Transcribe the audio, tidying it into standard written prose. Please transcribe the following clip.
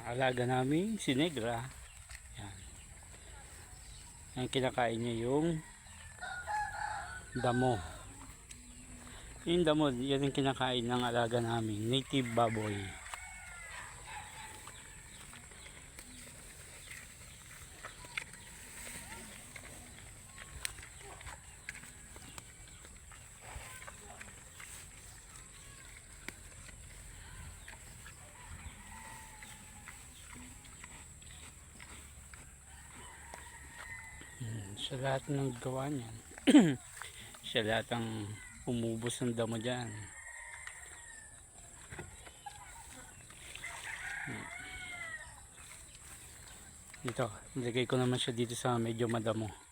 alaga namin si Negra. Yan. Ang kinakain niya yung damo. Yung damo, yan ang kinakain ng alaga namin, native baboy. Sa lahat ng gawa niyan siya lahat ang umubos ng damo dyan. Dito, nilagay ko naman siya dito sa medyo madamo.